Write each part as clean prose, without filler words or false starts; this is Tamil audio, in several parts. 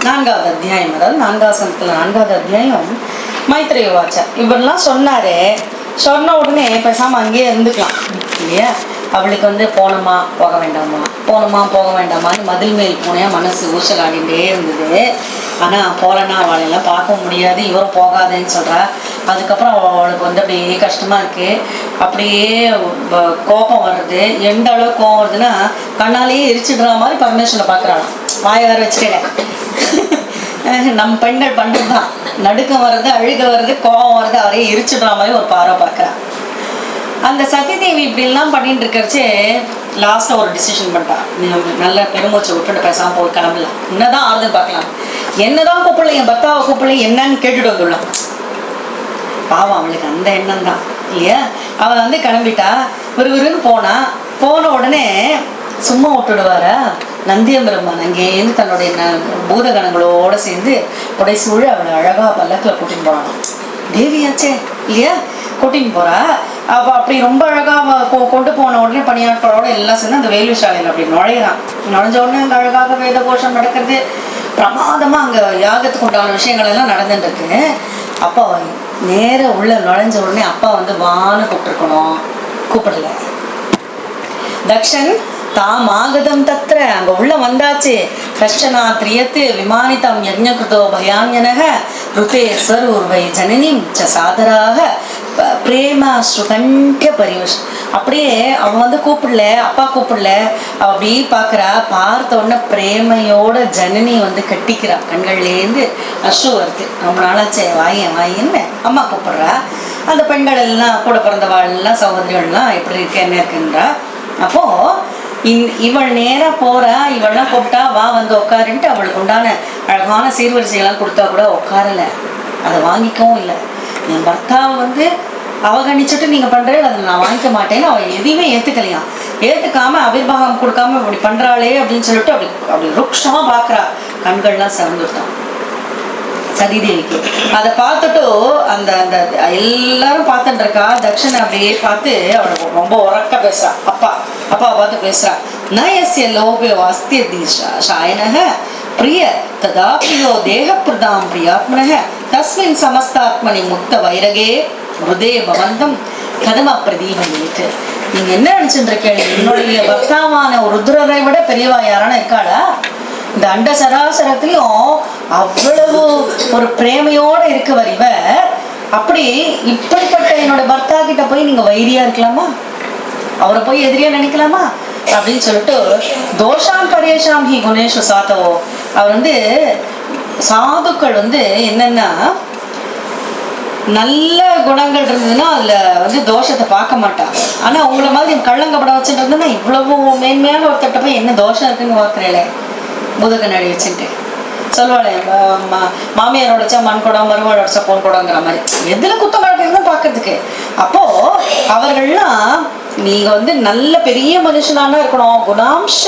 4வது அத்தியாயம், அதாவது 4வது சங்கத்தில் 4வது அத்தியாயம். மைத்ரேய வாச்ச இவரெல்லாம் சொன்னாரு. சொன்ன உடனே பேசாம அங்கேயே இருந்துக்கலாம் இல்லையா. அவளுக்கு வந்து போகணுமா போக வேண்டாமா, போகணுமா போக வேண்டாமான்னு மதில் மேல் பூனையா மனசு ஊசலாடிட்டே இருந்தது. ஆனால் போகலன்னா அவளையெல்லாம் பார்க்க முடியாது, இவரும் போகாதேன்னு சொல்கிறா. அதுக்கப்புறம் அவளுக்கு வந்து அப்படியே கஷ்டமாக இருக்குது. அப்படியே கோபம் வருது. எந்த அளவுக்கு கோபம் வருதுன்னா கண்ணாலேயே எரிச்சிடுற மாதிரி பரமேஸ்வரனை பார்க்குறாளாம். வாயை வேற வச்சுட்டேன். நம்ம பெண்கள் பண்ணுறது தான். நடுக்கம் வருது, அழுக வருது, கோபம் வருது, அவரையே எரிச்சிடுற மாதிரி ஒரு பார்வை பார்க்குறான். அந்த சத்யதேவி இப்படிலாம் பண்ணிட்டு இருக்கிறச்சே லாஸ்ட்டாக ஒரு டிசிஷன் பண்ணிட்டா. நல்ல பெருமூச்சை விட்டுட்டு பேசாமல் போய் கிளம்பலாம், என்னதான் ஆறுதல் பார்க்கலாம், என்னதான் கூப்பிடல, என் பர்த்தாவை கூப்பிடல என்னன்னு கேட்டுட்டு வந்துடலாம். பாவம் அவளுக்கு அந்த எண்ணம் தான் இல்லையா. அவள் வந்து கிளம்பிட்டா. விறுவிறுன்னு போன உடனே சும்மா விட்டுடுவாரா நந்தியம்பெருமான் அங்கேருந்து தன்னுடைய பூதகணங்களோட சேர்ந்து புடைசூழ அவளை அழகா பல்லக்கில் கூட்டின்னு போறான். தேவியாச்சே இல்லையா, கூட்டின்னு போறா. அவ அப்படி ரொம்ப அழகா கொண்டு போன உடனே பணியாட்களோட எல்லாம் சேர்ந்து அந்த வேள்விசாலையில் அப்படி நுழையிறான். நுழைஞ்ச உடனே அங்கே அழகாக வேத கோஷம் நடக்கிறது, பிரமாதமா அங்க யாகத்துக்கு உண்டான விஷயங்கள் எல்லாம் நடந்துட்டு இருக்கு. அப்பா நேர உள்ள நுழைஞ்ச உடனே அப்பா வந்து வான்னு கூப்பிட்டுருக்கணும், கூப்பிடல. தக்ஷன் தாம் ஆகதம் தத்திர, அங்க உள்ள வந்தாச்சு. கஷ்டனா திரியத்து விமானிதம் யஜ்ஞகிருதோ பயான்யனக ருதே ஸ்வரூர்வை ஜனனிம் ச சாதராக பிரேமாஸ்ருகண்ட பரிவஷ். அப்படியே அவன் வந்து கூப்பிடல, அப்பா கூப்பிடல, அப்படி பாக்குறா. பார்த்த உடனே பிரேமையோட ஜனனி வந்து கட்டிக்கிறா. கண்கள்லேருந்து அஸ்ரு வருது. ரொம்ப நாளாச்சே வாயின்னு அம்மா கூப்பிடுறா. அந்த பெண்கள் எல்லாம் கூட பிறந்தவாள் எல்லாம் சகோதரிகள்லாம் எப்படி இருக்கு என்ன இருக்குன்றா. அப்போ இவள் நேரா போறா. இவள்லாம் கூப்பிட்டா வா வந்து உட்காருன்ட்டு அவளுக்கு உண்டான அழகான சீர்வரிசைகள்லாம் கொடுத்தா கூட உட்காரல, அதை வாங்கிக்கவும் இல்லை. என் பர்த்தாவை வந்து அவகணிச்சுட்டு நீங்க பண்றது அதை நான் வாங்கிக்க மாட்டேன்னு அவள் எதையுமே ஏத்துக்கலையாம். ஏத்துக்காம அபிர்வாகம் கொடுக்காம இப்படி பண்றாளே அப்படின்னு சொல்லிட்டு அப்படி ருக்ஷமா பாக்குறா. கண்கள்லாம் சிறந்துட்டான் சதிதேவிக்கு. அதை பார்த்துட்டு அந்த அந்த எல்லாரும் பார்த்துட்டு இருக்கா. தக்ஷன் அப்படியே பார்த்து அவளுக்கு ரொம்ப உறக்க பேசுறா. அப்பாவை பார்த்து பேசுறா. நயஸ்ய லோபே வாஸ்தியதிஷாயனக பிரிய ததா பிரியோ தேகப்பிரதாம் பிரியாத்மனக தஸ்மின் சமஸ்தாத்மனி முக்த வைரகே ஹிருதே பவந்தம் கதம பிரதீபயிட்டு. நீங்க என்ன நினைச்சுட்டு இருக்கீங்க? என்னுடைய பக்தாவான ஒரு ருத்ரரை விட பெரியவா யாரான இருக்காளா? இந்த அண்ட சராசரத்திலையும் அவ்வளவு ஒரு பிரேமையோட இருக்கவர் இவர். அப்படி இப்படிப்பட்ட என்னோட பர்த்தா கிட்ட போய் நீங்க வைரியா இருக்கலாமா? அவரை போய் எதிரியா நினைக்கலாமா அப்படின்னு சொல்லிட்டு தோஷாம் பரேஷாம் ஹி குணேஷு சாத்தவோ. அவர் வந்து சாதுக்கள் வந்து என்னன்னா நல்ல குணங்கள் இருந்ததுன்னா அதுல வந்து தோஷத்தை பார்க்க மாட்டாங்க. ஆனா உங்களை மாதிரி கள்ளங்கப்படம் வச்சுட்டு இருந்ததுன்னா இவ்வளவு மேன்மையான ஒருத்தட்ட போய் என்ன தோஷம் இருக்குன்னு பார்க்குறேன். பூதக்கண்ணாடி வச்சுட்டு சொல்லுவாளே, மாமியார் உடைச்சா மண் குடம், மருமகள் உடைச்சா பொன் குடங்கிற மாதிரி எதுல குத்தம் கணக்குன்னு பாக்குறதுக்கு. அப்போ அவர்கள்லாம் நீங்க வந்து நல்ல பெரிய மனுஷனானா இருக்கணும். குணாம்ஷ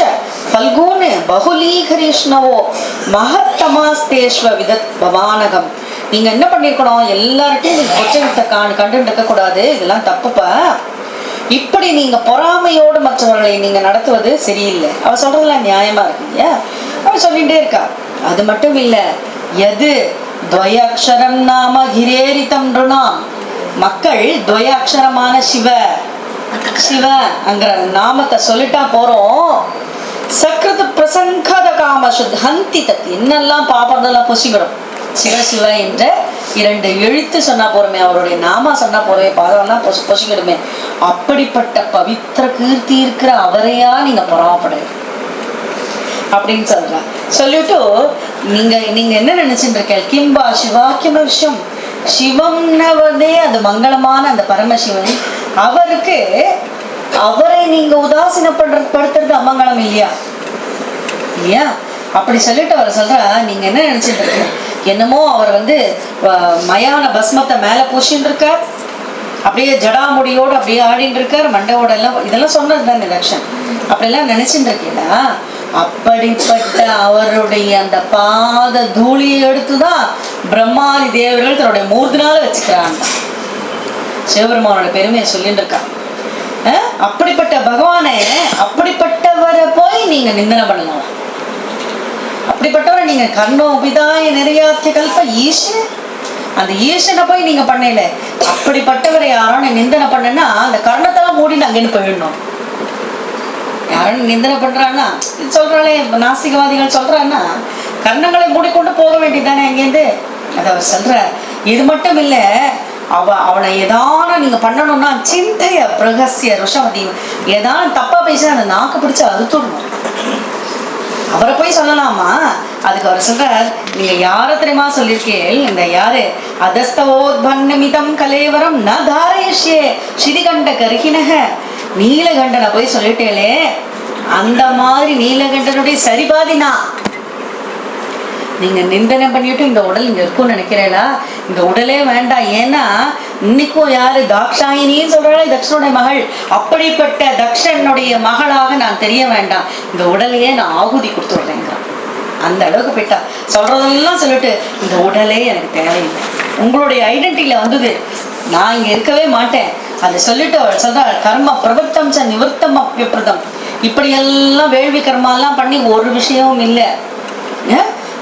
பல்கூன்னு பகுலீகரிஷ்ணவோ மகத்தமாஸ்தேஸ்வ விதத் பவானகம். நீங்க என்ன பண்ணிருக்கணும், எல்லார்ட்டையும் கொச்சத்தை கண்டு இருக்க கூடாது. இதெல்லாம் தப்புப்பா. இப்படி நீங்க பொறாமையோடு மற்றவர்களை நீங்க நடத்துவது சரியில்லை. அவ சொல்றதுலாம் நியாயமா இருக்கீங்க. அவ சொல்லிட்டே இருக்கா. அது மட்டும் இல்ல, எது துவயாட்சரம் நாம கிரேரிதம் ருணாம். மக்கள் துவயாட்சரமான சிவ அங்கிற நாமத்தை சொல்லிட்டா போறோம். சக்ரத பிரசங்கத காம ஹந்தி தத். என்னெல்லாம் பாப்பதெல்லாம் பொசிவிடும். சிவ என்ற 2 எழுத்து சொன்னா போறமே, அவருடைய நாமா சொன்னா போறவே, பாதம்லாம் பொசிக்கிடுமே. அப்படிப்பட்ட பவித்திர கீர்த்தி இருக்கிற அவரையா நீங்க பொறாமப்படுங்க அப்படின்னு சொல்றா. சொல்லிட்டு நீங்க என்ன நினைச்சுட்டு இருக்க, கிம்பா சிவாக்கியம விஷயம் சிவம்னவதே அது மங்களமான அந்த பரமசிவன். அவரை நீங்க உதாசீனப்படுத்துறது அமங்கலம் இல்லையா? அப்படி சொல்லிட்டு அவர் சொல்றா. நீங்க என்ன நினைச்சிட்டு இருக்க, என்னமோ அவர் வந்து மயான பஸ்மத்தை மேல பூசின்னு இருக்கார், அப்படியே ஜடாமுடியோடு அப்படியே ஆடின்னு இருக்கார், மண்டையோட எல்லாம். இதெல்லாம் சொன்னது தானே தக்ஷன். அப்படியெல்லாம் நினைச்சுட்டு இருக்கீங்களா? அப்படிப்பட்ட அவருடைய அந்த பாத தூளியை எடுத்துதான் பிரம்மாதி தேவர்கள் தன்னுடைய மூர்த்தினால வச்சுக்கிறாங்க. சிவபெருமானோட பெருமையை சொல்லிட்டு இருக்காங்க. அப்படிப்பட்ட பகவானே அப்படிப்பட்டவரை போய் நீங்க நிந்தனை பண்ணலாம். அப்படிப்பட்டவரை நீங்க கர்ணோ விதாய நிறையாத்திய கல்ப ஈசன், அந்த ஈசனை போய் நீங்க பண்ணல. அப்படிப்பட்டவரை யாரான நிந்தனை பண்ணனா அந்த கர்ணத்தெல்லாம் மூடிட்டு அங்கேன்னு போயிடணும். யாரும் நிந்தனை பண்றான்னா சொல்றாளே நாஸ்திகவாதிகள் சொல்றான்னா கர்ணங்களை மூடிக்கொண்டு போக வேண்டியதானே அங்கேருந்து. அதை அவர் சொல்ற. இது மட்டும் இல்ல, அவளை ஏதான நீங்க பண்ணணும்னா சிந்தைய பிரகசிய ருஷமதி, ஏதான தப்பா பேச அந்த நாக்கு பிடிச்சு அறுத்துடணும். அவரை போய் சொல்லலாமா? அதுக்கு அவர் சொல்றார், நீங்க யார தெரியுமா சொல்லியிருக்கேள், இந்த யாரு அதஸ்தவோத்பன்னமிதம் கலேவரம் ந தாரயஷ்யே ஸ்ரீகண்ட கருகினக, நீலகண்டனை போய் சொல்லிட்டேளே, அந்த மாதிரி நீலகண்டனுடைய சரிபாதினா நீங்க நிந்தனை பண்ணிட்டு இந்த உடல் இங்க இருக்கும்னு நினைக்கிறேளா? இந்த உடலே வேண்டாம். ஏன்னா இன்னைக்கும் யாரு தாக்ஷாயினின்னு சொல்றாள், தக்ஷனுடைய மகள். அப்படிப்பட்ட தக்ஷனுடைய மகளாக நான் தெரிய வேண்டாம், இந்த உடலையே நான் ஆகுதி கொடுத்துடுறேங்கிறான். அந்த அளவுக்கு போயிட்டா. சொல்றதெல்லாம் சொல்லிட்டு இந்த உடலே எனக்கு தேவையில்லை, உங்களுடைய ஐடென்டிட்டியில வந்தது, நான் இங்க இருக்கவே மாட்டேன். அதை சொல்லிட்டு அவள் சொல்றாள், கர்ம பிரவர்த்தம் ச நிவர்த்தம் அப்பியப்பிரதம். இப்படி எல்லாம் வேள்வி கர்மாலாம் பண்ணி ஒரு விஷயமும் இல்லை.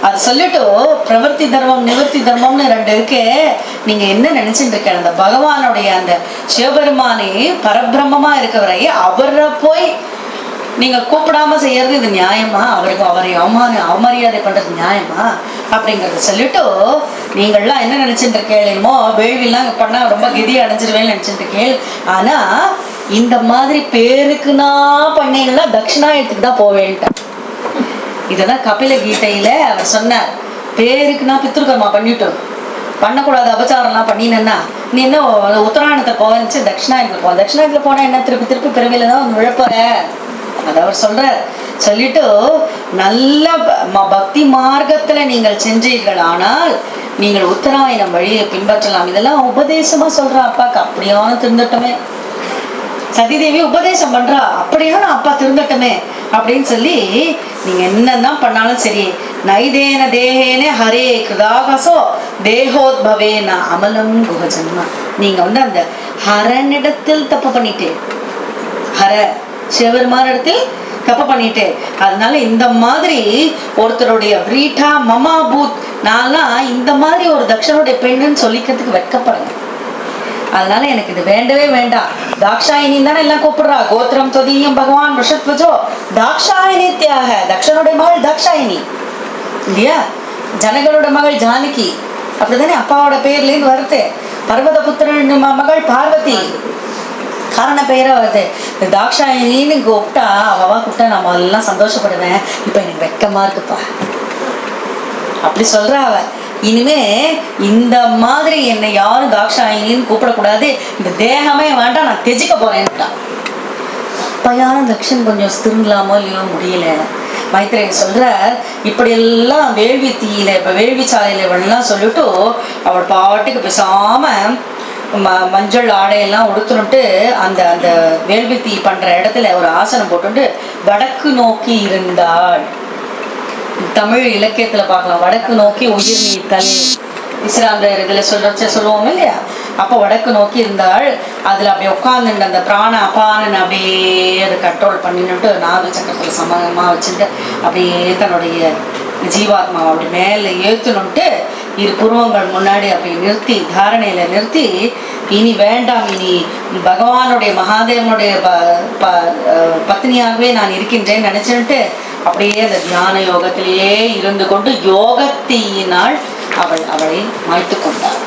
அது சொல்லிட்டு பிரவர்த்தி தர்மம் நிவர்த்தி தர்மம்னு ரெண்டு இருக்கு. நீங்க என்ன நினைச்சுட்டு இருக்க, அந்த பகவானுடைய அந்த சிவபெருமானே பரபிரம்மமா இருக்கவரை அவரை போய் நீங்க கூப்பிடாம செய்யறது இது நியாயமா? அவரை அவமரியாதை பண்றது நியாயமா? அப்படிங்கறத சொல்லிட்டு நீங்கள்லாம் என்ன நினைச்சுட்டு இருக்கேமோ, வேள்விலாம் பண்ணா ரொம்ப கெதி அடைஞ்சிருவேன்னு நினைச்சுட்டு இருக்கேன். ஆனா இந்த மாதிரி பேருக்குன்னா பண்ணீங்கன்னா தட்சிணாயத்துக்கு தான் போவேன்ட்டான். இதெல்லாம் கபில கீதையில அவர் சொன்னார். பேருக்குன்னா பித்ருக்கர்மா பண்ணிட்டோம், பண்ணக்கூடாது அபச்சாரம்லாம் பண்ணினா நீ என்ன உத்தராயணத்தை போச்சு தட்சிணாயத்துல போ, தட்சிணாயத்துல போனா என்ன திருப்பி திருப்பி பிறவில தான் வந்து விழப்போற. அதை அவர் சொல்றார். சொல்லிட்டு நல்ல பக்தி மார்க்கத்துல நீங்கள் சென்றீர்கள் ஆனால் நீங்கள் உத்தராயணம் வழியை பின்பற்றலாம். இதெல்லாம் உபதேசமா சொல்ற அப்பாக்கு. அப்படியான திருந்தட்டமே, சதிதேவி உபதேசம் பண்றா, அப்படியான அப்பா திருந்தட்டமே அப்படின்னு சொல்லி நீங்க என்னதான் பண்ணாலும் சரி, நைதேன தேகேனே ஹரே கிருதாகசோ தேகோத்பவேன அமலம் குஹஜன்மா. நீங்க வந்து அந்த ஹரனிடத்தில் தப்பு பண்ணிட்டு, ஹர சிவபெருமான இடத்தில் தப்பு பண்ணிட்டு, அதனால இந்த மாதிரி ஒருத்தருடைய பிரீட்டா மமா பூத், நான்லாம் இந்த மாதிரி ஒரு தக்ஷனுடைய பெண்ணுன்னு சொல்லிக்கிறதுக்கு வெட்கப்படுறேன். அதனால எனக்கு இது வேண்டவே வேண்டாம். தாக்ஷாயினி தானே எல்லாம் கூப்பிடுறா, கோத்திரம் தொதியும் பகவான் ரிஷத்வஜோ தாக்ஷாயினி தியாக. தக்ஷனுடைய மகள் தாக்ஷாயினி இல்லையா, ஜனகரோட மகள் ஜானகி, அப்படித்தானே அப்பாவோட பேர்ல இருந்து வருது. பர்வத புத்திரன் மகள் பார்வதி, காரண பெயரா வருது. இந்த தாக்ஷாயினின்னு கூப்பிட்டா அவவா கூப்பிட்டா நம்ம எல்லாம் சந்தோஷப்படுவேன். இப்ப எனக்கு வெக்கமா இருக்குப்பா அப்படி சொல்ற அவ. இனிமே இந்த மாதிரி என்னை யாரும் தாக்ஷாயினின்னு கூப்பிடக்கூடாது, இந்த தேகமே வேண்டாம், நான் தெஜிக்க போறேன்ட்டான். அப்பயான தக்ஷன் கொஞ்சம் திரும்பலாமோ இல்லையோ முடியல. மைத்ரேயன் சொல்ற, இப்படி எல்லாம் வேள்வி தீயில இப்ப வேள்வி சாலையில இவெல்லாம் சொல்லிட்டு அவள் பாட்டுக்கு பேசாம மஞ்சள் ஆடையெல்லாம் உடுத்துனுட்டு அந்த அந்த வேள்வி தீ பண்ற இடத்துல ஒரு ஆசனம் போட்டுட்டு வடக்கு நோக்கி இருந்தாள். தமிழ் இலக்கியத்துல பார்க்கலாம், வடக்கு நோக்கி உயிர் நீத்தல் இஸ்லாமியர் இதுல சொல்லுவோம் இல்லையா. அப்போ வடக்கு நோக்கி இருந்தாள். அதுல அப்படியே உட்காந்துட்டு அந்த பிராண அபானன் அப்படியே அதை கண்ட்ரோல் பண்ணிட்டு நாக சக்கரத்துல சமமா வச்சுட்டு அப்படியே தன்னுடைய ஜீவாத்மா அப்படி மேல ஏத்துனுட்டு இரு புருவங்கள் முன்னாடி அப்படி நிறுத்தி தாரணையில நிறுத்தி, இனி வேண்டாம், இனி பகவானுடைய மகாதேவனுடைய பத்னியாகவே நான் இருக்கின்றேன்னு நினைச்சுட்டு அப்படியே அந்த தியான யோகத்திலேயே இருந்து கொண்டு யோகத்தியினால் அவளை மாய்த்து கொண்டாள்.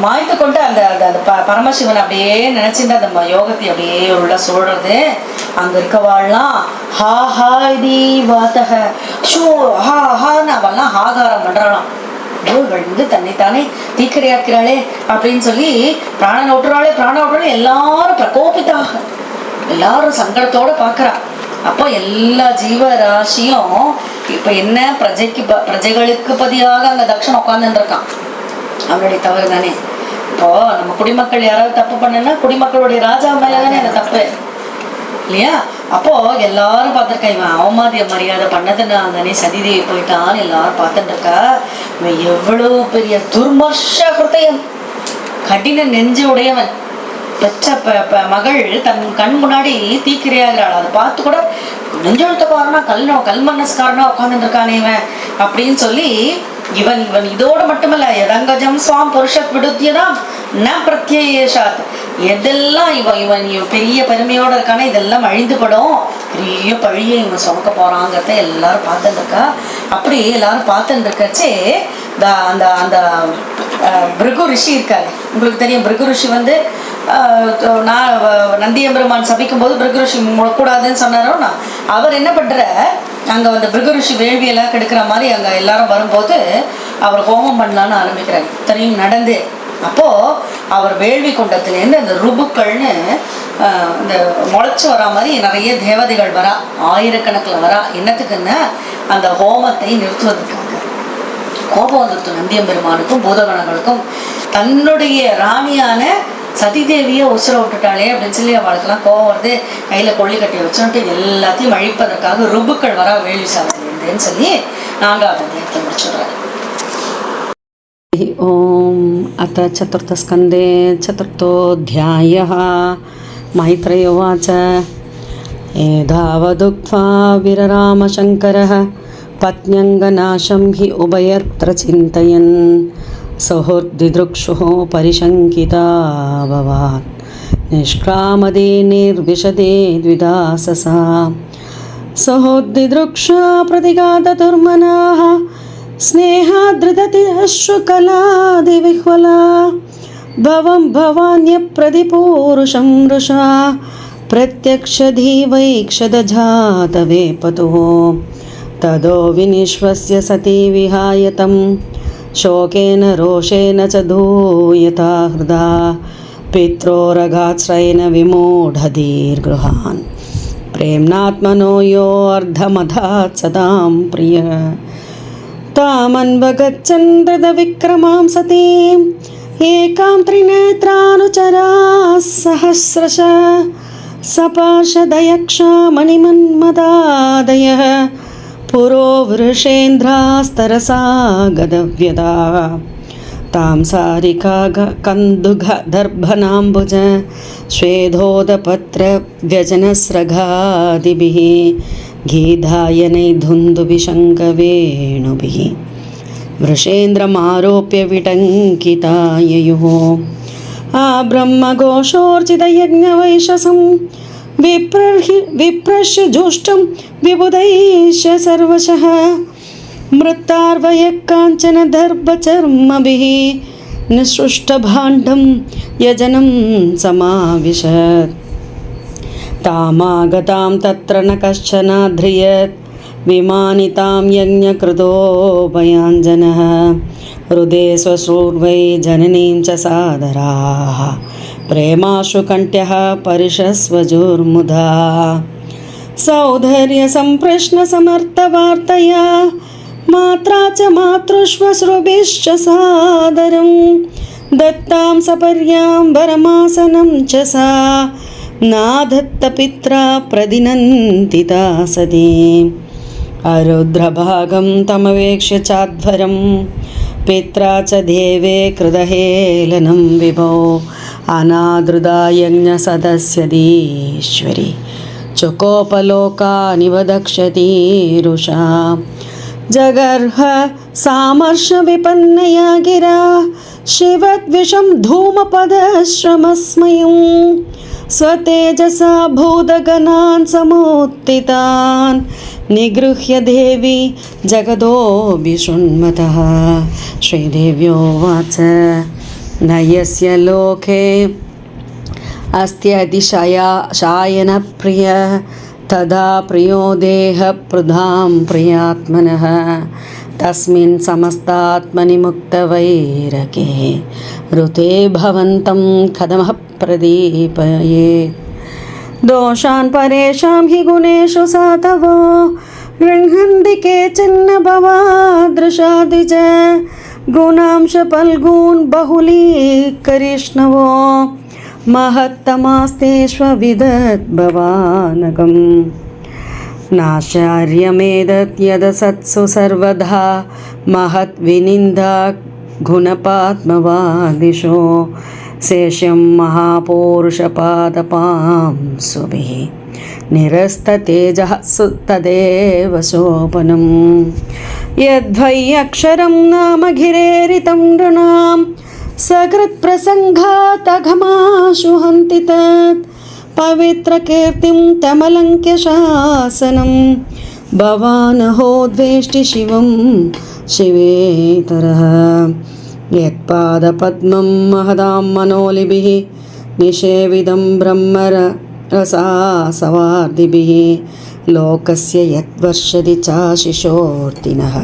மாய்த்து கொண்டு அந்த அந்த பரமசிவன் அப்படியே நினைச்சுட்டு அந்த யோகத்தை அப்படியே உள்ள சொல்றது. அங்க இருக்கவாள்லாம் ஹா ஹா தி வாத்தக ஷூ ஹா ஹான்னு அவள்லாம் ஹாகாரம் பண்றாளாம். இவள் வந்து தன்னைத்தானே தீக்கிரையாக்கிறாளே அப்படின்னு சொல்லி பிராணனை விட்டுறாளே எல்லாரும் பிரகோபித்தாக, எல்லாரும் சங்கடத்தோட பாக்குறா. அப்போ எல்லா ஜீவராசியும் இப்ப என்ன பிரஜைகளுக்கு பதியாக அங்க தக்ஷன் உட்கார்ந்துட்டு இருக்கான். அவனுடைய தவறு தானே. இப்போ நம்ம குடிமக்கள் யாராவது தப்பு பண்ணனா குடிமக்களுடைய ராஜா மேலதானே அந்த தப்பு இல்லையா. அப்போ எல்லாரும் பார்த்திருக்கா, இவன் அவமாதிய மரியாதை பண்ணதுனால தானே சதிதேவி போயிட்டான்னு எல்லாரும் பார்த்துட்டு இருக்கா. இவன் எவ்வளவு பெரிய துர்மர்ஷ ஹிருதயம், கடின நெஞ்சு உடையவன். பெற்ற மகள் தன் கண் முன்னாடி தீக்கிரையாகிறாள். அதை பார்த்து கூட நெஞ்செழுத்துக்காரனா கல்மனஸ்காரனா உட்காந்துட்டு இருக்கானே இவன் அப்படின்னு சொல்லி இவன் இதோட மட்டுமல்ல யதங்கஜம் சுவாம் புருஷத் விடுத்தியதாம் ந பிரத்யேஷாத், எதெல்லாம் இவன் பெரிய பெருமையோட இருக்கானே இதெல்லாம் அழிந்து படும், பெரிய பழிய இவன் சுமக்க போறாங்கிறத எல்லாரும் பார்த்துட்டு இருக்கா. அப்படி எல்லாரும் பார்த்துட்டு இருக்கச்சே அந்த அந்த பிருகு ரிஷி இருக்காரு, உங்களுக்கு தெரியும். பிருகு ரிஷி வந்து நந்தியம்பெருமான் சபிக்கும் போது பிருகு ரிஷி முழக்கூடாதுன்னு சொன்னாரோ, அவர் என்ன பண்ற, அங்க வந்து பிருகு ரிஷி வேள்வியெல்லாம் கெடுக்கிற மாதிரி அங்க எல்லாரும் வரும்போது அவர் ஹோமம் பண்ணலான்னு ஆரம்பிக்கிறார். இத்தனையும் நடந்து அப்போ அவர் வேள்வி கொண்டத்துலேருந்து அந்த ருபுக்கள்னு இந்த முளைச்சு வரா மாதிரி நிறைய தேவதைகள் வரா, ஆயிரக்கணக்கில் வரா. என்னத்துக்குன்னா அந்த ஹோமத்தை நிறுத்துவதற்காக. கோபம் வந்துடுத்து நந்தியம்பெருமானுக்கும் பூதகணங்களுக்கும். தன்னுடைய ராணியான சதிதேவியை உசுர விட்டுட்டாளே அப்படின்னு சொல்லி அவளுக்கெல்லாம் கோபம் வருது. கையில கொள்ளி கட்டி வச்சுட்டு எல்லாத்தையும் அழிப்பதற்காக ருபுக்கள் வரா வேள்வி சாலைன்னு சொல்லி 4வது அத்தியாயத்தை முடிச்சுடுறாரு. ओम अथ चतुर्थस्कन्धे चतुर्थोऽध्यायः। मैत्रेय उवाच एतावदुक्त्वा वीररामशङ्करः पत्न्यङ्गनाशं हि उभयत्र चिन्तयन् सौहृद्दिदृक्षुः परिशङ्किता भवात् निष्क्रामदे निर्विशदे द्विदाससा सौहृद्दिदृक्षा प्रतिघातदुर्मनाः स्नेहादृदति अश्रुकलादिविह्वला भवं भवान्यप्रतिपूरुषं वृषा प्रत्यक्षधीवैक्षदजातवेपतुः तदो विनिश्वस्य सती विहाय तं शोकेन रोषेण च धूयता हृदा पित्रोरगाश्रयेण विमूढधीर्गृहान् प्रेम्नात्मनो यो अर्धमधात् सदां प्रियः तामन्वगच्छन् हृदविक्रमां सतीम् एकां त्रिनेत्रानुचराः सहस्रशः सपाशदयक्षा मणिमन्मदादयः पुरो वृषेन्द्रास्तरसा गदव्यदाः तां सारिका कन्दुघदर्भनाम्बुज श्वेधोदपत्रव्यजनस्रगादिभिः गीधायनैधुन्दुभिशङ्कवेणुभिः वृषेन्द्रमारोप्य विटङ्किताययुः ब्रह्मघोषोर्चितयज्ञवैशसं विप्रश्य जुष्टं विबुधैश्य सर्वशः मृत्तार्वयः काञ्चन दर्भचर्मभिः निसृष्टभाण्डं यजनं समाविशत् तामागतां तत्र न कश्चनाध्रियत् विमानितां यज्ञकृतो भयाञ्जनः हृदे स्वश्रूर्वै जननीं च सादराः प्रेमाश्रुकण्ठ्यः परिषस्वजुर्मुदा सौधर्यसम्प्रश्नसमर्थवार्तया मात्रा च मातृश्वश्रुभिश्च सादरं दत्तां सपर्यां वरमासनं च सा नाधत्तपित्रा प्रदिनन्तिता सती अरुद्रभागं तमवेक्ष्य चाध्वरं पित्रा च देवे कृतहेलनं विभो अनादृदा यज्ञसदस्यदीश्वरी चुकोपलोकानिवदक्षतीरुषा जगर्ह सामर्षविपन्नया गिरा शिवद्विषं धूमपदश्रमस्मयं स्वतेजसा भूतगणान् समुत्थितान् निगृह्य देवी जगदोऽभिशृण्मतः। श्रीदेव्योवाच न यस्य लोके अस्त्यतिशयनप्रियः तदा प्रियो देहप्रधां प्रियात्मनः तस्मिन् समस्तात्मनि मुक्तवैरके ऋते भवन्तं कथमः प्रदीपयेत् दोषान् परेषां हि गुणेषु साधवो गृह्णन्ति केचिन्न भवादृशाद्विज गुणांशफल्गून् बहुलीकरिष्णवो महत्तमास्तेष्वविदद्भवानकम् नाचार्यमेतत् यदसत्सु सर्वधा महद्विनिन्दा गुणपात्मवादिषो शेष्यं महापौरुषपादपांसुभिः निरस्ततेजः तदेव सोपनं यद्वै अक्षरं नाम गिरेरितं नृणां सकृत्प्रसङ्घातघमाशु हन्ति तत् पवित्रकीर्तिं तमलङ्क्य शासनं भवानहो द्वेष्टि शिवं शिवेतरः यत्पादपद्मं महदां मनोलिभिः निषेविदं ब्रह्मरसासवार्दिभिः लोकस्य यद्वर्षति चाशिशोर्तिनः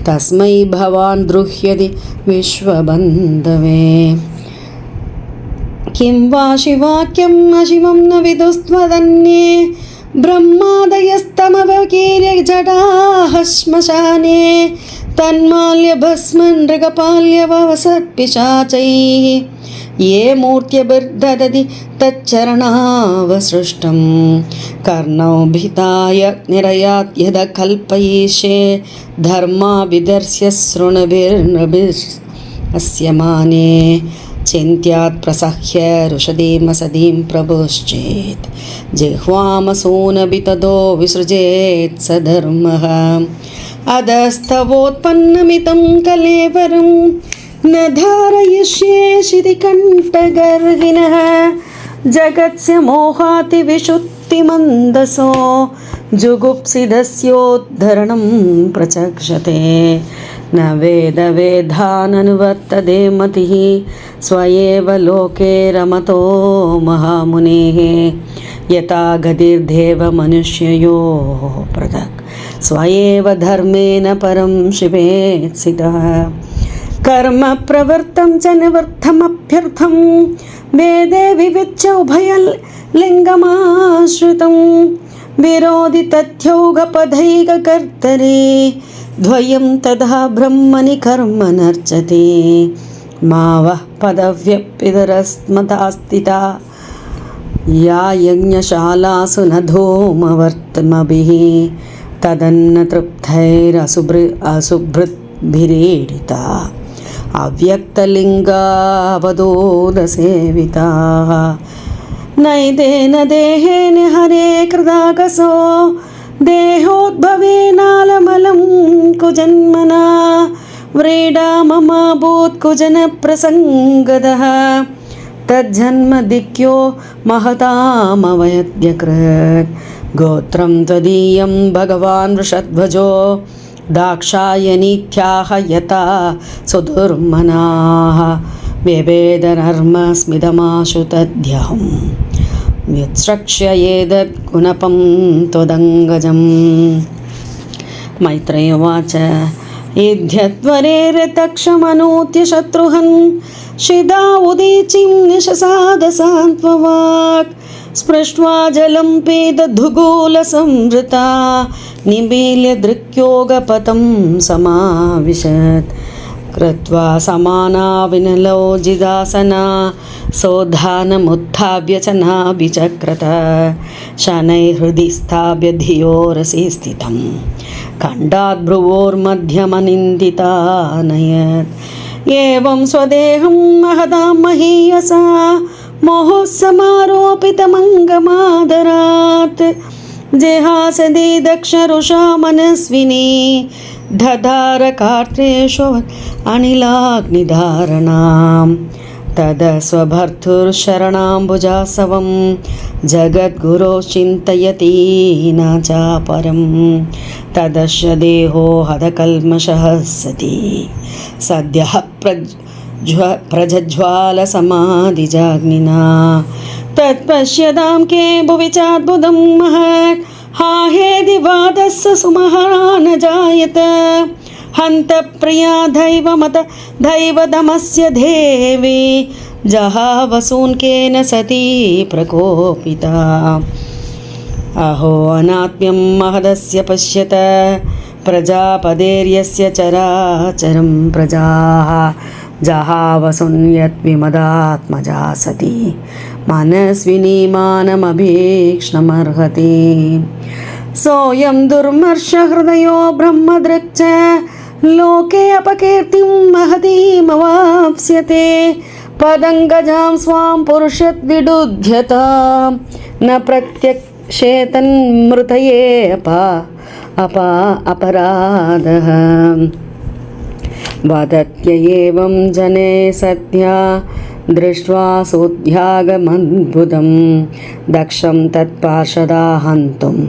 तस्मै भवान् द्रुह्यति विश्वबन्धवे किं वा शिवाख्यम् अशिवं न विदुस्त्वदन्ये ब्रह्मादयस्तमवकीर्य जडाः श्मशाने तन्माल्यभस्मनृगपाल्यवसत्पिशाचैः ये मूर्त्यभिर्ददति तच्चरणावसृष्टं कर्णौ भिताय निरयात् यद कल्पयिष्ये धर्माभिदर्श्य शृणुभिर्नृभिरस्य माने चिन्त्यात् प्रसह्य रुषदीमसदीं प्रभुश्चेत् जिह्वामसूनभितदो विसृजेत् स धर्मः अधस्तवोत्पन्नमितं कलेवरं न धारयिष्ये शितिकण्ठगर्हिणः जगत्स्य मोहातिविशुद्धिमन्दसो जुगुप्सिदस्योद्धरणं प्रचक्षते न वेदवेदाननुवर्तते मतिः स्वयेव लोके रमतो महामुनेः यथा गतिर्देव मनुष्ययोः पृथक् स्वयेव धर्मेण परं शिवेत्सितः कर्म प्रवृत्तं च निवृत्तमभ्यर्थं वेदे विविच्य उभयलिङ्गमाश्रितं विरोधि तथ्यौगपदैककर्तरि द्वयं तथा ब्रह्मणि कर्म नर्चति मा वः पदव्यपितरस्मतास्थिता या यज्ञशालासु न धूमवर्तमभिः तदन्न तृप्तैरसुभृद्भिरीडिता अव्यक्तलिङ्गावधूतसेविताः नैतेन देहेन हरे कृताकसो देहोद्भवेनालमलं कुजन्मना व्रीडाममाभूत्कुजनप्रसङ्गदः तज्जन्मदिक्यो महतामवयद्यकृत् गोत्रं त्वदीयं भगवान् वृषध्वजो दाक्षायनीत्याह यथा सुदुर्मनाः व्यभेदनर्मस्मिदमाशु तद्यहं व्युत्स्रक्ष्य एतद्गुणपं त्वदङ्गजम् मैत्रेय उवाच इध्यत्वरेरतक्षमनूत्य शत्रुहन् शिदा उदीचिं निशसादसान्त्ववाक् स्पृष्ट्वा जलं पेदधुगोलसंवृता निमील्य दृक्योगपतं समाविशत् कृत्वा समाना विनलोजिदासना सोद्धानमुत्थाप्य च नाभिचक्रत शनैर्हृदि स्थाप्य धियोरसि स्थितं खण्डात् भ्रुवोर्मध्यमनिन्दितानयत् एवं स्वदेहं महदां महीयसा मोहोः समारोपितमङ्गमादरात् जेहासदे दक्षरुषा मनस्विनी दधारकार्त्रेषु अनिलाग्निधारणां तदस्वभर्तुर्शरणाम्बुजासवं जगद्गुरो चिन्तयति न चापरं तदस्य देहो हदकल्मषः सति सद्यः प्रज्ज्वालसमाधिजाग्निना तत्पश्यतां के भुवि चाद्भुतं महत् हा हेदिवादस्य सुमहान जायत हन्त प्रिया दैवदमस्य देवी जहावसून्केन सती प्रकोपिता अहो अनात्म्यं महदस्य पश्यत प्रजापदेर्यस्य चराचरं प्रजाः जहावसुन्यद्विमदात्मजा सती मनस्विनी मानमभीक्ष्णमर्हति सोऽयं दुर्मर्षहृदयो ब्रह्मदृक् च लोके अपकीर्तिं महतीमवाप्स्यते पदङ्गजां स्वां पुरुषद्विडुध्यतां न शेतन्मृतये अपराधः वदत्येवं जने सत्या दृष्ट्वा सोऽध्यागमद्भुतं दक्षं तत्पार्षदा हन्तुम्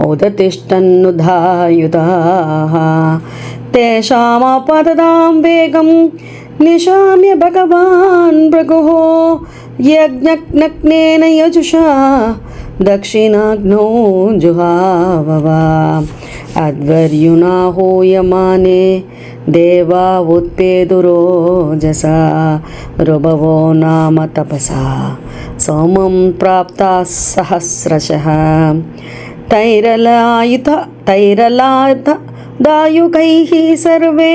उदतिष्ठन्नुधायुधाः तेषामापततां वेगं निशाम्य भगवान् भृगुः यज्ञग्नेन यजुषा दक्षिणाग्नौ जुहाववा अध्वर्युना हूयमाने देवा उत्पेदुरोजसा रुभवो नाम तपसा सोमं प्राप्ताः सहस्रशः तैरलायुधायुकैः सर्वे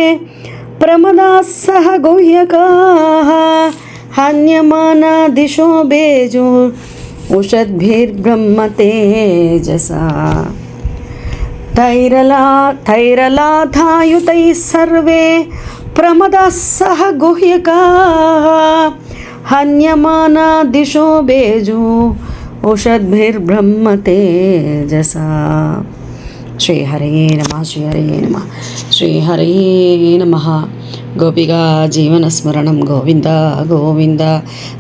प्रमदाः सह गुह्यकाः हन्यमाना दिशो उषद्भिर्ब्रह्मतेजसा तैरलाधायुतैः सर्वे प्रमदाः सह गुह्यकाः हन्यमाना दिशो उषद्भिर्ब्रह्मतेजसा श्रीहरे नमः श्रीहरे नमः गोपिका जीवनस्मरणं गोविंद गोविंद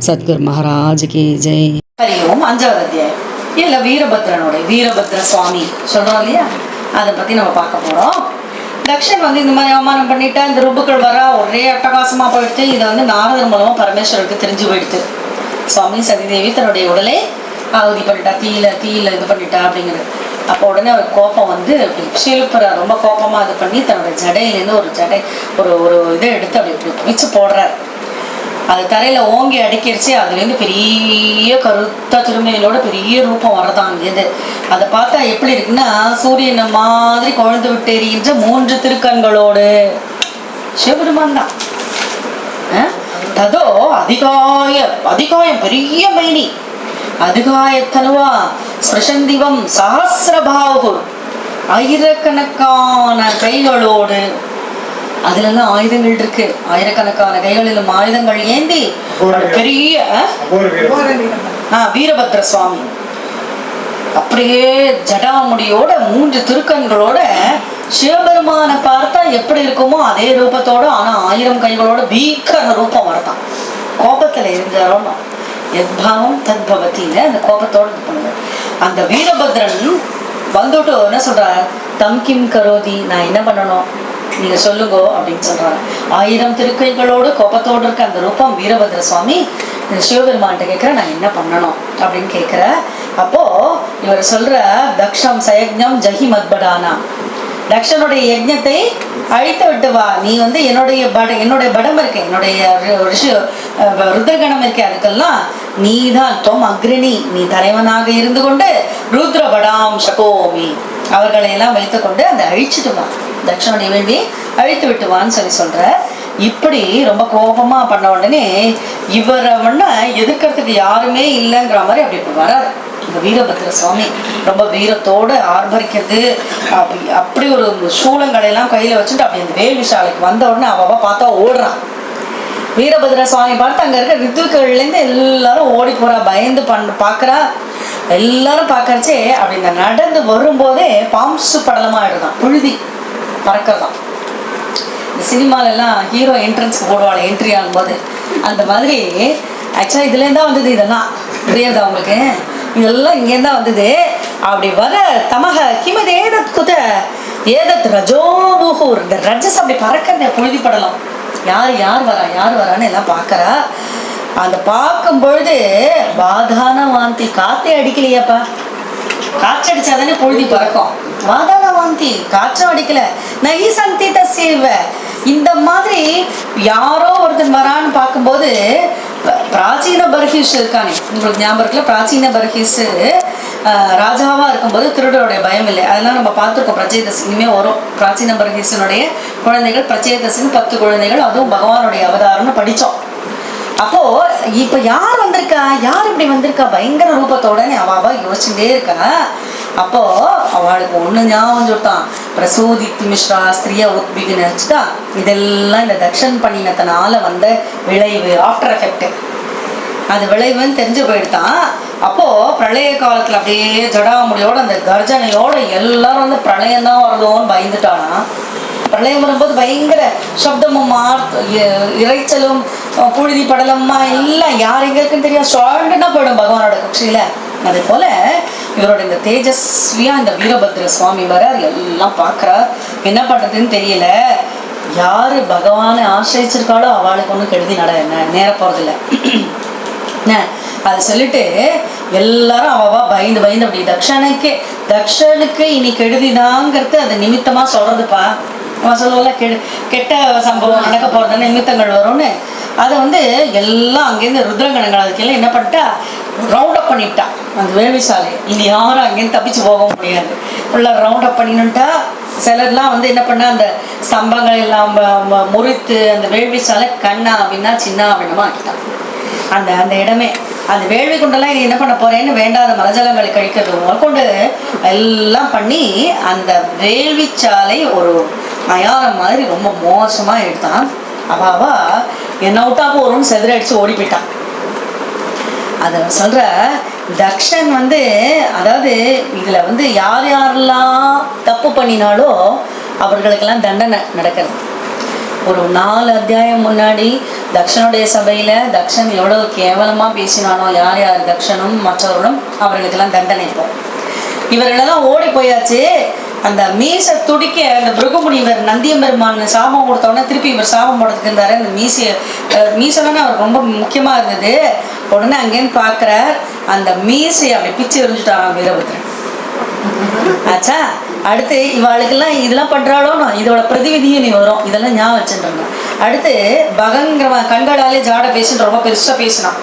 सद्गुरु महाराज की जय. ஹரி ஓம். 5வது அத்தியாயம் இல்ல வீரபத்ர சுவாமி சொல்றோம் இல்லையா, அதை பத்தி நம்ம பார்க்க போறோம். தக்ஷன் இந்த மாதிரி அவமானம் பண்ணிட்டா, இந்த ருபுக்கள் வர ஒரே அட்டகாசமா போயிடுத்து. இதை நாரதர் மூலமா பரமேஸ்வருக்கு தெரிஞ்சு போயிடுது. சுவாமி சதிதேவி தன்னுடைய உடலை ஆகுதி பண்ணிட்டா, தீயில இது பண்ணிட்டா அப்படிங்கிறது. அப்போ உடனே அவர் கோபம் சிலுப்புற ரொம்ப கோபமா இது பண்ணி தன்னோட ஜடையிலேருந்து ஒரு இதை எடுத்து அப்படி குவிச்சு போடுறார். அது தரையில ஓங்கி அடிக்கிடுச்சு. அதுலேருந்து பெரிய கருத்த திருமணிகளோட பெரிய ரூபம் வரதான் அங்கேருந்து. அதை பார்த்தா எப்படி இருக்குன்னா, சூரியனை மாதிரி கொழுந்து விட்டு எரிகின்ற 3 திருக்கண்களோடு சிவபெருமான் தான். அதோ அதிகாயம் பெரிய மைனி அதிகாயத்தனுவா ஸ்பிருஷந்திவம் சஹஸ்ரபாஹு, ஆயிரக்கணக்கான கைகளோடு. அதுலலாம் ஆயுதங்கள் இருக்கு, ஆயிரக்கணக்கான கைகளிலும் ஆயுதங்கள் ஏந்தி பெரிய வீரபத்ர சுவாமி அப்படியே ஜடாமுடியோட 3 திருக்கண்களோட சிவபெருமான பார்த்தா எப்படி இருக்குமோ அதே ரூபத்தோட, ஆனா 1000 கைகளோட பீக்கர ரூபம் வரதான். கோபத்துல இருந்தாலும் எத்பாவம் தத்பவத்தின்னு அந்த கோபத்தோட இது பண்ணுங்க. அந்த வீரபத்ரன் வந்துட்டு என்ன சொல்றார், தம் கிம் கரோதி, நான் என்ன பண்ணணும் நீங்க சொல்லுங்கோ அப்படின்னு சொல்றாங்க. 1000 திருக்கைகளோடு கோபத்தோடு இருக்க அந்த ரூபம் வீரபத்ர சுவாமி சிவபெருமான்கிட்ட கேட்கிற, நான் என்ன பண்ணணும் அப்படின்னு கேட்கிற. அப்போ இவர் சொல்ற, தக்ஷம் சயஜம் ஜஹி மத்படானா, தக்ஷனுடைய யஜ்ஞத்தை அழித்து விட்டு வா. நீ என்னுடைய படம் இருக்க, என்னுடைய ருத்ரகணம் இருக்க, அதுக்கெல்லாம் நீதான் தொம் அக்ரிணி, நீ தலைவனாக இருந்து கொண்டு ருத்ர படாம் சகோமி, அவர்களை எல்லாம் வைத்து கொண்டு அந்த அழிச்சுட்டு வா, தக்ஷனுடைய வேள்வியை அழித்து விட்டுவான்னு சொல்ற. இப்படி ரொம்ப கோபமா பண்ண உடனே இவரை எதிர்க்கிறதுக்கு யாருமே இல்லைங்கிற மாதிரி அப்படி வராது. இந்த வீரபத்ர சுவாமி ரொம்ப வீரத்தோடு ஆர்ப்பரிக்கிறது. அப்படி ஒரு சூளங்களை எல்லாம் கையில வச்சுட்டு அப்படி அந்த வேள்விசாலைக்கு வந்த உடனே அவ பார்த்தா ஓடுறான். வீரபத்ர சுவாமி பார்த்து அங்க இருக்க ரித்துக்கள்ல இருந்து எல்லாரும் ஓடி போறா, பயந்து பாக்குறா. எல்லாரும் பாக்கறச்சே அப்படி நடந்து வரும்போதே பாம்சு படலமா ஆயிடுதான், புழுதி பறக்கதான். இந்த சினிமால எல்லாம் ஹீரோ என்ட்ரன்ஸ்க்கு போடுவாள் என்ட்ரி ஆகும்போது, அந்த மாதிரி ஆக்சுவலா இதுல இருந்தா வந்தது. இதெல்லாம் புரியாதா உங்களுக்கு? இதெல்லாம் இங்கேருந்தா வந்தது. அப்படி வர தமக கிமது ஏதத் குத ஏதத் ரஜோபுகூர், இந்த ரஜஸ் அப்படி பறக்க புழுதி படலாம். யார் வரான்னு எல்லாம் பாக்குறா. அந்த பார்க்கும் பொழுது வாதான வாந்தி, காத்தே அடிக்கலையாப்பா, காற்றடிச்சாதானே புழுதி பறக்கும். வாதான வாந்தி, காற்றும் அடிக்கல. நகி சந்தி தசேவ, இந்த மாதிரி யாரோ ஒருத்தன் வரான்னு பார்க்கும்போது பிராச்சீன பர்ஹீஸ் இருக்கானே, உங்களுக்கு ஞாபகம் இருக்குல்ல, பிராச்சீன பர்ஹீஸ் ராஜாவா இருக்கும்போது திருடருடைய பயம் இல்லை, அதெல்லாம் நம்ம பார்த்துருக்கோம். பிரச்சேதசி இனிமே வரும். பிராச்சீன பர்ஹீஸனுடைய குழந்தைகள் பிரச்சேதசின்னு 10 குழந்தைகள், அதுவும் பகவானுடைய அவதாரம்னு படித்தோம். அப்போ இப்ப யார் வந்திருக்கா, யார் இப்படி வந்திருக்கா பயங்கர ரூபத்தோட அவ யோசிச்சுட்டே இருக்கா. அப்போ அவளுக்கு ஒண்ணு ஞாபகம் சொல்லிட்டான், பிரசோதித்து மிஸ்ரா ஸ்திரியா உத்பிகு நினைச்சுட்டா. இதெல்லாம் இந்த தக்ஷன் பண்ணினத்தினால வந்த விளைவு, ஆஃப்டர் எஃபெக்ட். அது விளைவுன்னு தெரிஞ்சு போயிடுதான். அப்போது பிரளய காலத்தில் அப்படியே ஜடாமுடியோட அந்த கர்ஜனையோட எல்லாரும் வந்து பிரளயம் தான் வருதோன்னு பயந்துட்டானா. பிரளயம் வரும்போது பயங்கர சப்தமும் இறைச்சலும் புழுதி படலமா எல்லாம் யார் எங்க இருக்குன்னு தெரியாது, ஸ்ட்ராண்டா போயிடும் பகவானோட கட்சியில. அதே போல இவரோட இந்த தேஜஸ்வியா இந்த வீரபத்ர சுவாமி வரார், எல்லாம் பார்க்குறார், என்ன பண்றதுன்னு தெரியல. யாரு பகவானை ஆசிரிச்சிருக்காளோ அவளுக்கு ஒன்றும் கெடுதி நேர போறதில்ல. அதை சொல்லிட்டு எல்லாரும் அவவா பயந்து பயந்து அப்படி தக்ஷனுக்கு இனி கெடுதிதாங்கிறது அது நிமித்தமா சொல்றதுப்பா. அவன் சொல்லுவல கெட்ட சம்பவம் நடக்க போறதுன்னு நிமித்தங்கள் வரும்னு. அதை வந்து எல்லாம் அங்கேருந்து ருத்ரகணங்கள் அதுக்கெல்லாம் என்ன பண்ணிட்டா ரவுண்ட் அப் பண்ணிவிட்டான் அந்த வேள்விசாலை. இனி யாரும் அங்கேருந்து தப்பிச்சு போக முடியாது, ஃபுல்லாக ரவுண்ட் அப் பண்ணினுட்டா. சிலர்லாம் வந்து என்ன பண்ணா அந்த ஸ்தம்பங்கள் எல்லாம் முறித்து அந்த வேள்விசாலை கண்ணா அப்படின்னா சின்ன அப்படின்னமா ஆக்கிட்டான். அந்த அந்த இடமே அந்த வேள்வி குண்டெல்லாம் இது என்ன பண்ண போறேன்னு வேண்டாத மலஜலங்களை கழிக்கிறது கொண்டு எல்லாம் பண்ணி அந்த வேள்விச்சாலை ஒரு அயாரம் மாதிரி ரொம்ப மோசமா எடுத்தான். அவாவா என்ன விட்டா போறோம்னு செதிர அடிச்சு ஓடி போயிட்டான். அத சொல்ற தக்ஷன் வந்து அதாவது இதுல வந்து யார் யாரெல்லாம் தப்பு பண்ணினாலோ அவர்களுக்கெல்லாம் தண்டனை நடக்கிறது. ஒரு 4 அத்தியாயம் முன்னாடி தக்ஷனுடைய சபையில தக்ஷன் எவ்வளவு கேவலமா பேசினானோ யார் யார் தக்ஷனும் மற்றவர்களும் அவர்களுக்கெல்லாம் தண்டனை. இப்போ இவர்களெல்லாம் ஓடி போயாச்சு. அந்த மீசை துடிக்க அந்த பிருகுமுனிவர் நந்தியம் பெருமான் சாபம் கொடுத்தோடனே திருப்பி இவர் சாபம் போடுறதுக்கு இருந்தாரு. அந்த மீசைன்னு அவர் ரொம்ப முக்கியமா இருந்தது. உடனே அங்கேன்னு பாக்குற அந்த மீசையை அப்படி பிச்சு எறிஞ்சுட்டான் வீரபத்ரன். ஆச்சா, அடுத்து இவாளுக்கெல்லாம் இதெல்லாம் பண்றாளோன்னு இதோட பிரதிவிதியும் நீ வரும், இதெல்லாம் ஞாபகம் வச்சுருந்தாங்க. அடுத்து பகங்கிற கண்களாலே ஜாட பேசுன்னு ரொம்ப பெருசா பேசினான்.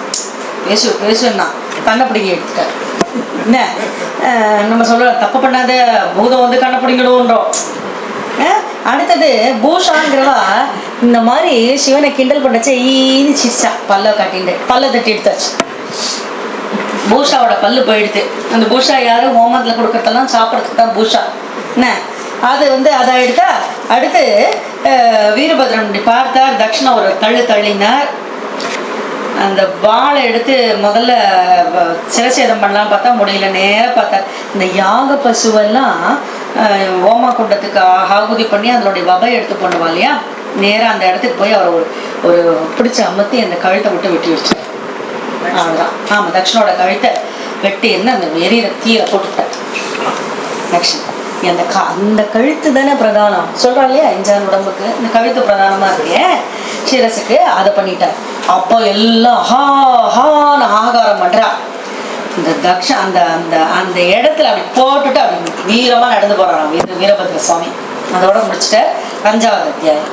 பேசுன்னா கண்ணை பிடிக்க எடுத்துட்டார். என்ன நம்ம சொல்ற தப்பு பண்ணாத பூதம் வந்து கண்ணை பிடிக்கணும்ன்றோம். அடுத்தது பூஷாங்கிறவா இந்த மாதிரி சிவனை கிண்டல் பண்ணச்சு ஈன்னு சிரிச்சா, பல்ல காட்டிட்டு பல்ல தட்டி எடுத்தாச்சு. பூஷாவோட பல்லு போயிடுது. அந்த பூஷா யாரு ஹோமத்தில் கொடுக்கறதெல்லாம் சாப்பிட்றதுக்கு தான் பூஷா. என்ன அது வந்து அதை எடுத்தா. அடுத்து வீரபத்ரன் பார்த்தார், தக்ஷண ஒரு தள்ளினார். அந்த வாழை எடுத்து முதல்ல சிரச்சேதம் பண்ணலாம் பார்த்தா முடியல. நேராக பார்த்தார் இந்த யாக பசுவெல்லாம் ஓமா குண்டத்துக்கு ஆகுதி பண்ணி அதனுடைய வகை எடுத்து பண்ணுவா இல்லையா, நேராக அந்த இடத்துக்கு போய் அவர் ஒரு பிடிச்ச அமர்த்தி அந்த கழுத்தை விட்டு வெட்டி வச்சார். அவ்வளோதான். ஆமாம், தக்ஷனோட கழுத்தை வெட்டி என்ன அந்த வெறியில தீர போட்டுட்டார் தக்ஷன். அந்த கழுத்து தானே பிரதானம் சொல்றா இல்லையா, இஞ்சான் உடம்புக்கு இந்த கழுத்து பிரதானமா இருக்கே சிரசுக்கு, அதை பண்ணிட்டார். அப்போ எல்லாம் ஹான்னு ஆகாரம் பண்றா. இந்த தக்ஷ அந்த அந்த அந்த இடத்துல அப்படி போட்டுட்டு அப்படி வீரமா நடந்து போறான் வீரபத்ர சுவாமி. அதோட முடிச்சுட்ட 5வது அத்தியாயம்.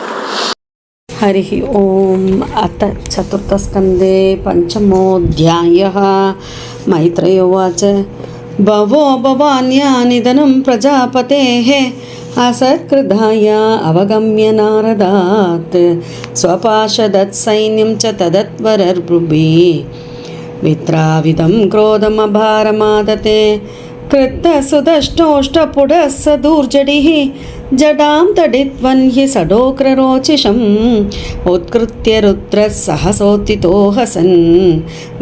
हरिः ओम्. अथ चतुर्थस्कन्धे पञ्चमोऽध्यायः. मैत्रेय उवाच भवो भवान्या निधनं प्रजापतेः असत्कृधाय अवगम्य नारदात् स्वपाशदत्सैन्यं च तदत्वरर्ब्रुभि वित्राविदं क्रोधमभारमादते कृत्तसुदष्टोष्टपुडः स दूर्जटिः जडां तडित्वन् हि सडोक्ररोचिषम् उत्कृत्य रुद्रः सहसोत्थितो हसन्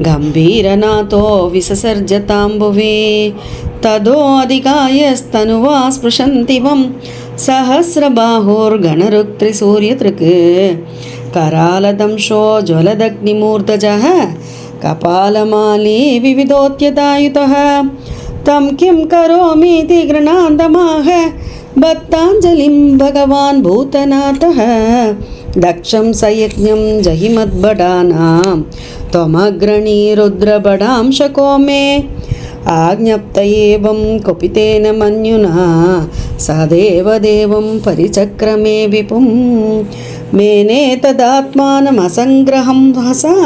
गम्भीरनाथो विससर्जताम्बुवे तदोऽधिकायस्तनुवा स्पृशन्तिवं सहस्रबाहुर्गणरुक्त्रिसूर्यतृक् करालदंशो ज्वलदग्निमूर्धजः कपालमाली विविधोत्यतायुतः तं किं करोमीति गृणान्दमाह भक्ताञ्जलिं भगवान् भूतनाथः दक्षं सयज्ञं जहिमद्भटानां त्वमग्रणी रुद्रबडांशको मे आज्ञप्त एवं कुपितेन मन्युना सदेवदेवं परिचक्रमे विपुं मेने तदात्मानमसङ्ग्रहं हसा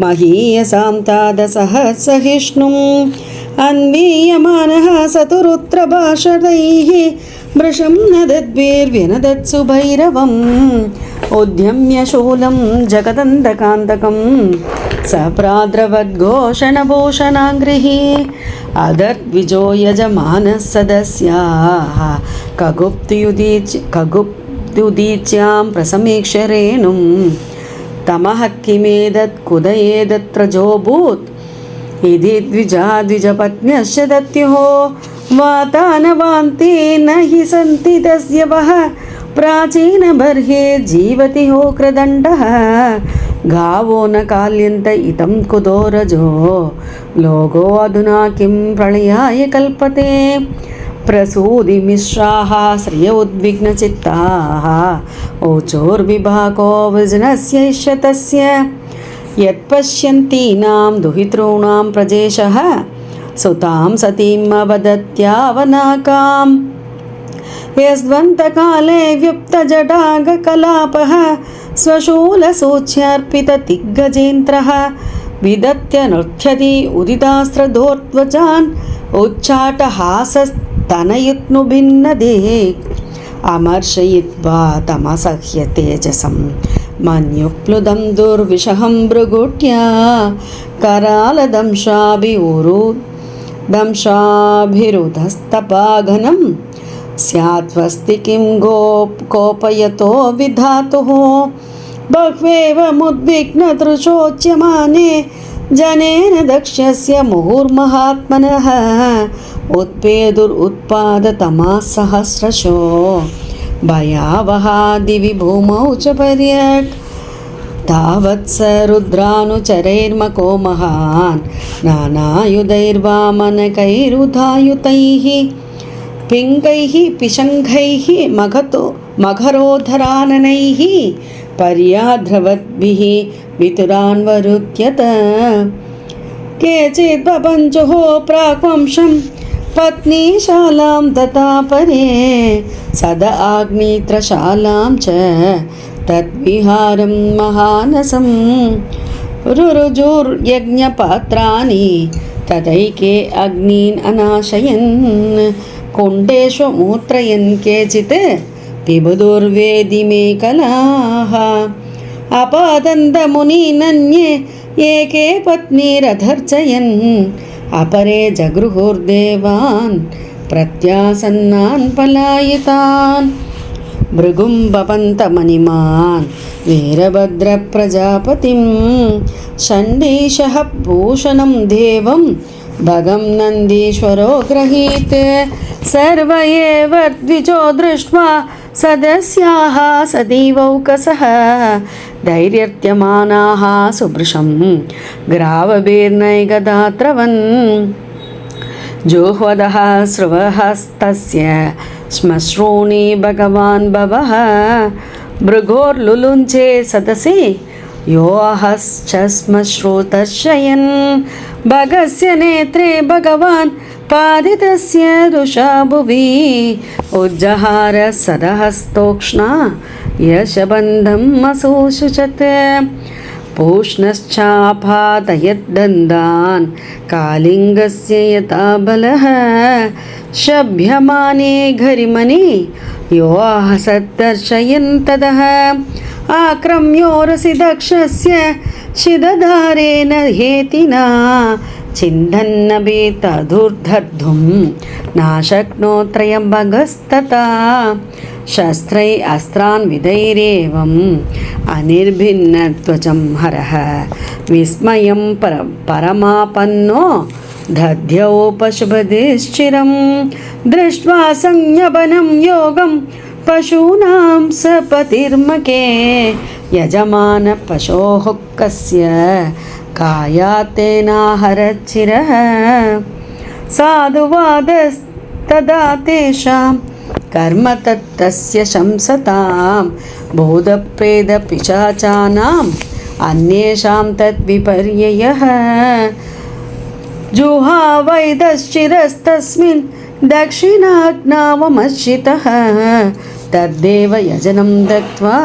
महीयसां तादसहस्रहिष्णुम् अन्वीयमानः सतुरुत्रभाषदैः मृषं नदद्भिर्व्यनदत्सु भैरवम् उद्यम्य शूलं जगदन्तकान्तकं सप्राद्रवद्घोषणभूषणाङ्गृः अदर्द्विजो यजमानः सदस्याः कगुप्त्युदीच्यां प्रसमीक्ष्य रेणुं तमः किमेतत् कुदयेदत्रजोऽभूत् इति द्विजपत्न्यश्च दत्युः वातानवान्ते न हि सन्ति तस्य वः प्राचीनबर्हे जीवति होक्रदण्डः गावो न काल्यन्त इतं कुदोरजो लोगो अधुना किं प्रलयाय कल्पते प्रसूदिमिश्राः श्रिय उद्विग्नचित्ताः ओचोर्विभागो विजनस्य इष्यतस्य यत्पश्यन्तीनां दुहितॄणां प्रजेशः सुतां सतीम् अवदत्यावनाकाम् यस्वन्तकाले व्युप्तजटागकलापः स्वशूलसूच्यर्पितदिग्गजेन्द्रः विदत्य नृत्यति उदितास्त्रदोर्ध्वजान् उच्चाटहासस्तनयुत्नुभिन्नदेः अमर्शयित्वा तमसह्य तेजसं मन्युप्लुदं दुर्विषहं भृगुट्या करालदंशाभिरुधस्तपाघनं स्यात्वस्ति किं कोपयतो विधातुः बह्वेव मुद्विग्नतृशोच्यमाने जनेन दक्षस्य मुहुर्महात्मनः उत्पेदुरुत्पादतमाः सहस्रशो भयावहा दिवि भूमौ च पर्यक् तावत्स रुद्रानुचरैर्मको महान् नानायुधैर्वामनकैरुधायुतैः पिङ्गैः पिशङ्खैः मघरोधराननैः पर्याध्रवद्भिः वितुरान्वरुध्यत केचित् पपञ्चुः प्राक्वंशं पत्नीशालां तथा परे सद आग्नेत्रशालां च तद्विहारं महानसं रुरुजुर्यज्ञपात्राणि तदैके अग्नीन् अनाशयन् कुण्डेषु मूत्रयन् केचित् पिबुदुर्वेदिमेकलाः अपादन्तमुनीनन्ये एके पत्नीरधर्चयन् अपरे जगृहुर्देवान् प्रत्यासन्नान् पलायितान् भृगुं बपन्तमणिमान् वीरभद्रप्रजापतिं षण्डीशः भूषणं देवं भगं नन्दीश्वरो गृहीत सर्व एव द्विजो दृष्ट्वा सदस्याः सदैवौकसः धैर्यत्यमानाः सुभृशं ग्रावभिर्नैगदात्रवन् जुह्वदः स्रवहस्तस्य श्मश्रूणि भगवान् भवः भृगोर्लुलुञ्चे सदसि यो अहश्च श्मश्रुतशयन् भगस्य नेत्रे भगवान् पादितस्य रुषा भुवि उज्जहार सदहस्तोक्ष्णा यशबन्धम् असोषुचत् पूष्णश्चापादयद्दन्दान् कालिङ्गस्य यथा बलः शभ्यमाने घरिमणि यो आहसद्दर्शयन् तदः आक्रम्योरसि दक्षस्य शिदधारेण हेतिना छिन्दन्नभीतधुर्धर्धुं नाशक्नोत्रयम्बगस्तथा शस्त्रै अस्त्रान् विदैरेवम् अनिर्भिन्नत्वचं हरः विस्मयं परमापन्नो दध्यौ पशुपतिश्चिरं दृष्ट्वा संज्ञपनं योगं पशूनां सपतिर्मके यजमान पशोः कस्य कायात्तेनाहरच्चिरः साधुवादस्तदा तेषां कर्म तत्तस्य शंसतां बोधप्रेदपिशाचानाम् अन्येषां तद्विपर्ययः जुहावैदश्चिरस्तस्मिन् दक्षिणाग्नावमर्शितः तद्देव यजनं दत्त्वा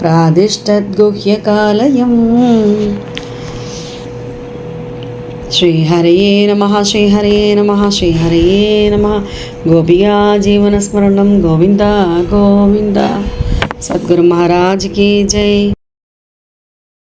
प्रादिष्टद्गुह्यकालयम् श्रीहरये नमः श्रीहरये नमः श्रीहरये नमः गोपिया जीवनस्मरणं गोविन्द गोविन्द सद्गुरु महाराज की जय।